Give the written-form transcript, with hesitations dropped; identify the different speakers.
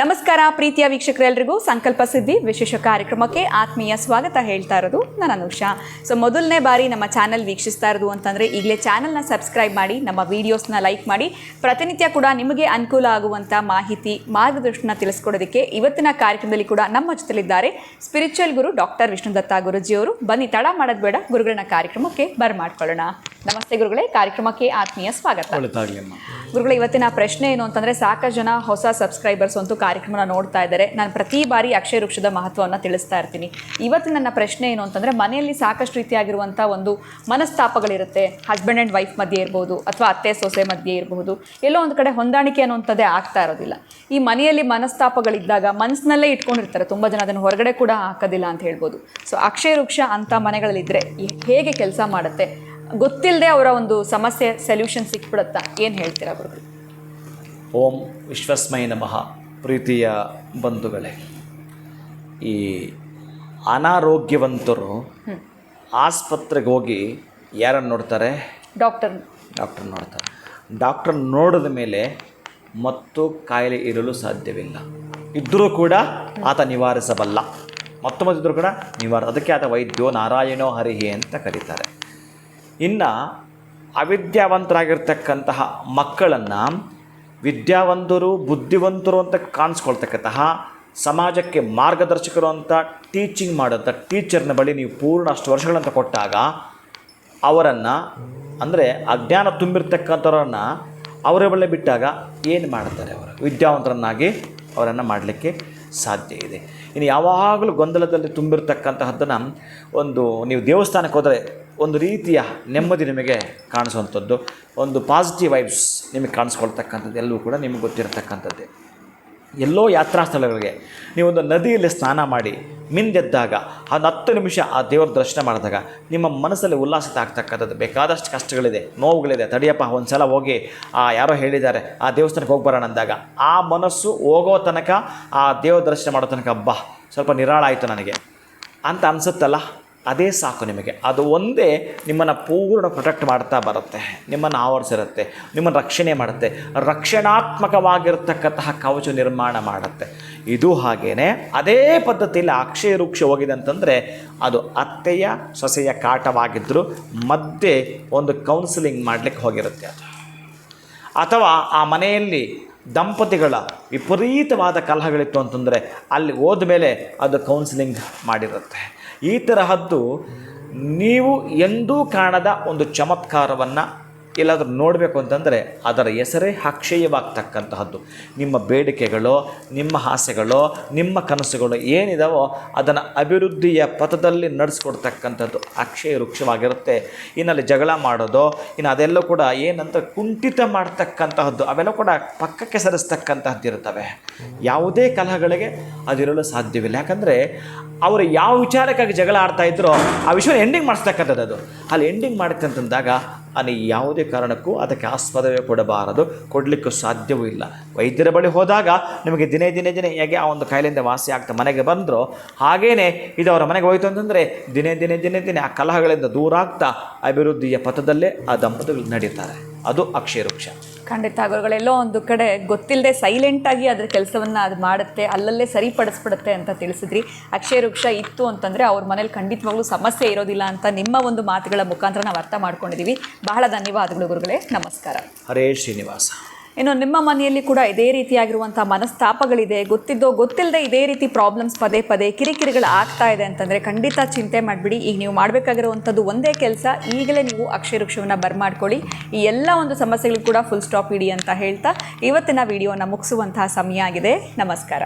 Speaker 1: ನಮಸ್ಕಾರ ಪ್ರೀತಿಯ ವೀಕ್ಷಕರೆಲ್ಲರಿಗೂ ಸಂಕಲ್ಪ ಸಿದ್ಧಿ ವಿಶೇಷ ಕಾರ್ಯಕ್ರಮಕ್ಕೆ ಆತ್ಮೀಯ ಸ್ವಾಗತ ಹೇಳ್ತಾ ಇರೋದು ನಾನು ಅನುಷಾ. ಸೊ ಮೊದಲನೇ ಬಾರಿ ನಮ್ಮ ಚಾನಲ್ ವೀಕ್ಷಿಸ್ತಾ ಇರೋದು ಅಂತಂದರೆ ಈಗಲೇ ಚಾನಲ್ನ ಸಬ್ಸ್ಕ್ರೈಬ್ ಮಾಡಿ, ನಮ್ಮ ವೀಡಿಯೋಸ್ನ ಲೈಕ್ ಮಾಡಿ, ಪ್ರತಿನಿತ್ಯ ಕೂಡ ನಿಮಗೆ ಅನುಕೂಲ ಆಗುವಂಥ ಮಾಹಿತಿ ಮಾರ್ಗದರ್ಶನ ತಿಳಿಸ್ಕೊಡೋದಕ್ಕೆ ಇವತ್ತಿನ ಕಾರ್ಯಕ್ರಮದಲ್ಲಿ ಕೂಡ ನಮ್ಮ ಜೊತೆಲಿದ್ದಾರೆ ಸ್ಪಿರಿಚುವಲ್ ಗುರು ಡಾಕ್ಟರ್ ವಿಷ್ಣುದತ್ತ ಗುರುಜಿಯವರು. ಬನ್ನಿ ತಡ ಮಾಡೋದು ಬೇಡ, ಗುರುಗಳನ್ನ ಕಾರ್ಯಕ್ರಮಕ್ಕೆ ಬರ್ಮಾಡ್ಕೊಳ್ಳೋಣ. ನಮಸ್ತೆ ಗುರುಗಳೇ, ಕಾರ್ಯಕ್ರಮಕ್ಕೆ ಆತ್ಮೀಯ ಸ್ವಾಗತ. ಗುರುಗಳೇ, ಇವತ್ತಿನ ಪ್ರಶ್ನೆ ಏನು ಅಂತಂದರೆ, ಸಾಕಷ್ಟು ಜನ ಹೊಸ ಸಬ್ಸ್ಕ್ರೈಬರ್ಸ್ ಅಂತೂ ಕಾರ್ಯಕ್ರಮನ ನೋಡ್ತಾ ಇದ್ದಾರೆ. ನಾನು ಪ್ರತಿ ಬಾರಿ ಅಕ್ಷಯ ವೃಕ್ಷದ ಮಹತ್ವವನ್ನು ತಿಳಿಸ್ತಾ ಇರ್ತೀನಿ. ಇವತ್ತಿನ ನನ್ನ ಪ್ರಶ್ನೆ ಏನು ಅಂತಂದರೆ, ಮನೆಯಲ್ಲಿ ಸಾಕಷ್ಟು ರೀತಿಯಾಗಿರುವಂಥ ಒಂದು ಮನಸ್ತಾಪಗಳಿರುತ್ತೆ. ಹಸ್ಬೆಂಡ್ ಆ್ಯಂಡ್ ವೈಫ್ ಮಧ್ಯೆ ಇರ್ಬೋದು, ಅಥವಾ ಅತ್ತೆ ಸೊಸೆ ಮಧ್ಯೆ ಇರಬಹುದು. ಎಲ್ಲೋ ಒಂದು ಕಡೆ ಹೊಂದಾಣಿಕೆ ಅನ್ನುವಂಥದ್ದೇ ಆಗ್ತಾ ಇರೋದಿಲ್ಲ. ಈ ಮನೆಯಲ್ಲಿ ಮನಸ್ತಾಪಗಳಿದ್ದಾಗ ಮನಸ್ಸಿನಲ್ಲೇ ಇಟ್ಕೊಂಡಿರ್ತಾರೆ ತುಂಬ ಜನ, ಅದನ್ನು ಹೊರಗಡೆ ಕೂಡ ಹಾಕೋದಿಲ್ಲ ಅಂತ ಹೇಳ್ಬೋದು. ಸೊ ಅಕ್ಷಯ ವೃಕ್ಷ ಅಂಥ ಮನೆಗಳಲ್ಲಿದ್ದರೆ ಹೇಗೆ ಕೆಲಸ ಮಾಡುತ್ತೆ? ಗೊತ್ತಿಲ್ಲದೆ ಅವರ ಒಂದು ಸಮಸ್ಯೆ ಸೊಲ್ಯೂಷನ್ ಸಿಕ್ಬಿಡುತ್ತಾ? ಏನು ಹೇಳ್ತೀರಾ ಗುರುಗಳು?
Speaker 2: ಓಂ ವಿಶ್ವಸ್ಮೈ ನಮಃ. ಪ್ರೀತಿಯ ಬಂಧುಗಳೇ, ಈ ಅನಾರೋಗ್ಯವಂತರು ಆಸ್ಪತ್ರೆಗೆ ಹೋಗಿ ಯಾರನ್ನು ನೋಡ್ತಾರೆ? ಡಾಕ್ಟರ್ ನೋಡ್ತಾರೆ. ಡಾಕ್ಟರ್ ನೋಡಿದ ಮೇಲೆ ಮತ್ತು ಕಾಯಿಲೆ ಇರಲು ಸಾಧ್ಯವಿಲ್ಲ. ಇದ್ದರೂ ಕೂಡ ಆತ ನಿವಾರಿಸಬಲ್ಲ. ಮತ್ತೊಮ್ಮದಿದ್ದರೂ ಕೂಡ ಅದಕ್ಕೆ ಆತ ವೈದ್ಯೋ ನಾರಾಯಣೋ ಹರಿಹಿ ಅಂತ ಕರೀತಾರೆ. ಇನ್ನು ಅವಿದ್ಯಾವಂತರಾಗಿರ್ತಕ್ಕಂತಹ ಮಕ್ಕಳನ್ನು ವಿದ್ಯಾವಂತರು, ಬುದ್ಧಿವಂತರು ಅಂತ ಕಾಣಿಸ್ಕೊಳ್ತಕ್ಕಂತಹ, ಸಮಾಜಕ್ಕೆ ಮಾರ್ಗದರ್ಶಕರು ಅಂತ ಟೀಚಿಂಗ್ ಮಾಡೋಂಥ ಟೀಚರ್ನ ಬಳಿ ನೀವು ಪೂರ್ಣ ಅಷ್ಟು ವರ್ಷಗಳಂತ ಕೊಟ್ಟಾಗ ಅವರನ್ನು, ಅಂದರೆ ಅಜ್ಞಾನ ತುಂಬಿರ್ತಕ್ಕಂಥವ್ರನ್ನು ಅವರ ಬಳಿ ಬಿಟ್ಟಾಗ ಏನು ಮಾಡ್ತಾರೆ? ಅವರು ವಿದ್ಯಾವಂತರನ್ನಾಗಿ ಅವರನ್ನು ಮಾಡಲಿಕ್ಕೆ ಸಾಧ್ಯ ಇದೆ. ಇನ್ನು ಯಾವಾಗಲೂ ಗೊಂದಲದಲ್ಲಿ ತುಂಬಿರ್ತಕ್ಕಂತಹದ್ದನ್ನು ನೀವು ದೇವಸ್ಥಾನಕ್ಕೆ ಹೋದರೆ ಒಂದು ರೀತಿಯ ನೆಮ್ಮದಿ ನಿಮಗೆ ಕಾಣಿಸುವಂಥದ್ದು, ಒಂದು ಪಾಸಿಟಿವ್ ವೈಬ್ಸ್ ನಿಮಗೆ ಕಾಣಿಸ್ಕೊಳ್ತಕ್ಕಂಥದ್ದು ಎಲ್ಲವೂ ಕೂಡ ನಿಮಗೆ ಗೊತ್ತಿರತಕ್ಕಂಥದ್ದೇ. ಎಲ್ಲೋ ಯಾತ್ರಾ ಸ್ಥಳಗಳಿಗೆ ನೀವೊಂದು ನದಿಯಲ್ಲಿ ಸ್ನಾನ ಮಾಡಿ ಮಿಂದೆದ್ದಾಗ 10 ನಿಮಿಷ ಆ ದೇವರ ದರ್ಶನ ಮಾಡಿದಾಗ ನಿಮ್ಮ ಮನಸ್ಸಲ್ಲಿ ಉಲ್ಲಾಸಿತ ಆಗ್ತಕ್ಕಂಥದ್ದು. ಬೇಕಾದಷ್ಟು ಕಷ್ಟಗಳಿದೆ, ನೋವುಗಳಿದೆ, ತಡಿಯಪ್ಪ ಒಂದು ಸಲ ಹೋಗಿ ಯಾರೋ ಹೇಳಿದ್ದಾರೆ ಆ ದೇವಸ್ಥಾನಕ್ಕೆ ಹೋಗಿ ಬರೋಣ ಅಂದಾಗ ಆ ಮನಸ್ಸು ಹೋಗೋ ತನಕ, ಆ ದೇವರ ದರ್ಶನ ಮಾಡೋ ತನಕ ಅಬ್ಬಾ ಸ್ವಲ್ಪ ನಿರಾಳ ಆಯಿತು ನನಗೆ ಅಂತ ಅನಿಸುತ್ತಲ್ಲ, ಅದೇ ಸಾಕು ನಿಮಗೆ. ಅದು ಒಂದೇ ನಿಮ್ಮನ್ನು ಪೂರ್ಣ ಪ್ರೊಟೆಕ್ಟ್ ಮಾಡ್ತಾ ಬರುತ್ತೆ, ನಿಮ್ಮನ್ನು ಆವರಿಸಿರುತ್ತೆ, ನಿಮ್ಮನ್ನು ರಕ್ಷಣೆ ಮಾಡುತ್ತೆ, ರಕ್ಷಣಾತ್ಮಕವಾಗಿರ್ತಕ್ಕಂತಹ ಕವಚ ನಿರ್ಮಾಣ ಮಾಡುತ್ತೆ. ಇದು ಹಾಗೇ ಅದೇ ಪದ್ಧತಿಯಲ್ಲಿ ಅಕ್ಷಯ ವೃಕ್ಷ ಹೋಗಿದೆ ಅಂತಂದರೆ ಅದು ಅತ್ತೆಯ ಸೊಸೆಯ ಕಾಟವಾಗಿದ್ದರೂ ಮಧ್ಯೆ ಒಂದು ಕೌನ್ಸಿಲಿಂಗ್ ಮಾಡಲಿಕ್ಕೆ ಹೋಗಿರುತ್ತೆ ಅದು. ಅಥವಾ ಆ ಮನೆಯಲ್ಲಿ ದಂಪತಿಗಳ ವಿಪರೀತವಾದ ಕಲಹಗಳಿತ್ತು ಅಂತಂದರೆ ಅಲ್ಲಿ ಹೋದ ಮೇಲೆ ಅದು ಕೌನ್ಸಿಲಿಂಗ್ ಮಾಡಿರುತ್ತೆ. ಈ ತರಹದ್ದು ನೀವು ಎಂದೂ ಕಾಣದ ಒಂದು ಚಮತ್ಕಾರವನ್ನು ಎಲ್ಲಾದರೂ ನೋಡಬೇಕು ಅಂತಂದರೆ ಅದರ ಹೆಸರೇ ಅಕ್ಷಯವಾಗ್ತಕ್ಕಂತಹದ್ದು. ನಿಮ್ಮ ಬೇಡಿಕೆಗಳು, ನಿಮ್ಮ ಆಸೆಗಳು, ನಿಮ್ಮ ಕನಸುಗಳು ಏನಿದಾವೋ ಅದನ್ನು ಅಭಿವೃದ್ಧಿಯ ಪಥದಲ್ಲಿ ನಡೆಸ್ಕೊಡ್ತಕ್ಕಂಥದ್ದು ಅಕ್ಷಯ ವೃಕ್ಷವಾಗಿರುತ್ತೆ. ಇನ್ನಲ್ಲಿ ಜಗಳ ಮಾಡೋದು, ಇನ್ನು ಅದೆಲ್ಲ ಕೂಡ ಏನಂತ ಕುಂಠಿತ ಮಾಡ್ತಕ್ಕಂತಹದ್ದು, ಅವೆಲ್ಲ ಕೂಡ ಪಕ್ಕಕ್ಕೆ ಸರಿಸ್ತಕ್ಕಂತಹದ್ದು ಇರ್ತವೆ. ಯಾವುದೇ ಕಲಹಗಳಿಗೆ ಅದಿರಲು ಸಾಧ್ಯವಿಲ್ಲ. ಯಾಕಂದರೆ ಅವರು ಯಾವ ವಿಚಾರಕ್ಕಾಗಿ ಜಗಳ ಆಡ್ತಾ ಇದ್ರೋ ಆ ವಿಷಯ ಎಂಡಿಂಗ್ ಮಾಡಿಸ್ತಕ್ಕಂಥದ್ದು. ಅದು ಅಲ್ಲಿ ಎಂಡಿಂಗ್ ಮಾಡುತ್ತೆ ಅಂತಂದಾಗ ಅಲ್ಲಿ ಯಾವುದೇ ಕಾರಣಕ್ಕೂ ಅದಕ್ಕೆ ಆಸ್ಪದವೇ ಕೊಡಬಾರದು, ಕೊಡಲಿಕ್ಕೂ ಸಾಧ್ಯವೂ ಇಲ್ಲ. ವೈದ್ಯರ ಬಳಿ ಹೋದಾಗ ನಿಮಗೆ ದಿನೇ ಹೇಗೆ ಆ ಒಂದು ಕಾಯಿಲೆಯಿಂದ ವಾಸಿ ಆಗ್ತಾ ಮನೆಗೆ ಬಂದರೂ ಹಾಗೇ ಇದು ಅವರ ಮನೆಗೆ ಹೋಯಿತು ಅಂತಂದರೆ ದಿನೇ ಆ ಕಲಹಗಳಿಂದ ದೂರ ಆಗ್ತಾ ಅಭಿವೃದ್ಧಿಯ ಪಥದಲ್ಲೇ ಆ ದಂಪತಿಗಳು ನಡೀತಾರೆ. ಅದು ಅಕ್ಷಯ ವೃಕ್ಷ.
Speaker 1: ಖಂಡಿತ ಗುರುಗಳೆಲ್ಲೋ ಒಂದು ಕಡೆ ಗೊತ್ತಿಲ್ಲದೆ ಸೈಲೆಂಟಾಗಿ ಅದ್ರ ಕೆಲಸವನ್ನು ಅದು ಮಾಡುತ್ತೆ, ಅಲ್ಲಲ್ಲೇ ಸರಿಪಡಿಸ್ಬಿಡುತ್ತೆ ಅಂತ ತಿಳಿಸಿದ್ರಿ. ಅಕ್ಷಯ ವೃಕ್ಷ ಇತ್ತು ಅಂತಂದರೆ ಅವ್ರ ಮನೇಲಿ ಖಂಡಿತವಾಗ್ಲೂ ಸಮಸ್ಯೆ ಇರೋದಿಲ್ಲ ಅಂತ ನಿಮ್ಮ ಒಂದು ಮಾತುಗಳ ಮುಖಾಂತರ ನಾವು ಅರ್ಥ ಮಾಡ್ಕೊಂಡಿದ್ದೀವಿ. ಬಹಳ ಧನ್ಯವಾದಗಳು ಗುರುಗಳೇ, ನಮಸ್ಕಾರ.
Speaker 2: ಹರೇ ಶ್ರೀನಿವಾಸ.
Speaker 1: ಇನ್ನು ನಿಮ್ಮ ಮನೆಯಲ್ಲಿ ಕೂಡ ಇದೇ ರೀತಿಯಾಗಿರುವಂಥ ಮನಸ್ತಾಪಗಳಿದೆ, ಗೊತ್ತಿಲ್ಲದೆ ಇದೇ ರೀತಿ ಪ್ರಾಬ್ಲಮ್ಸ್ ಪದೇ ಕಿರಿಕಿರಿಗಳು ಆಗ್ತಾ ಇದೆ ಅಂತಂದರೆ ಖಂಡಿತ ಚಿಂತೆ ಮಾಡಿಬಿಡಿ. ಈಗ ನೀವು ಮಾಡಬೇಕಾಗಿರುವಂಥದ್ದು ಒಂದೇ ಕೆಲಸ, ಈಗಲೇ ನೀವು ಅಕ್ಷಯ ವೃಕ್ಷವನ್ನು ಬರ್ಮಾಡ್ಕೊಳ್ಳಿ. ಈ ಎಲ್ಲ ಒಂದು ಸಮಸ್ಯೆಗಳು ಕೂಡ ಫುಲ್ ಸ್ಟಾಪ್ ಇಡಿ ಅಂತ ಹೇಳ್ತಾ ಇವತ್ತಿನ ವಿಡಿಯೋನ ಮುಗಿಸುವಂತಹ ಸಮಯ ಆಗಿದೆ. ನಮಸ್ಕಾರ.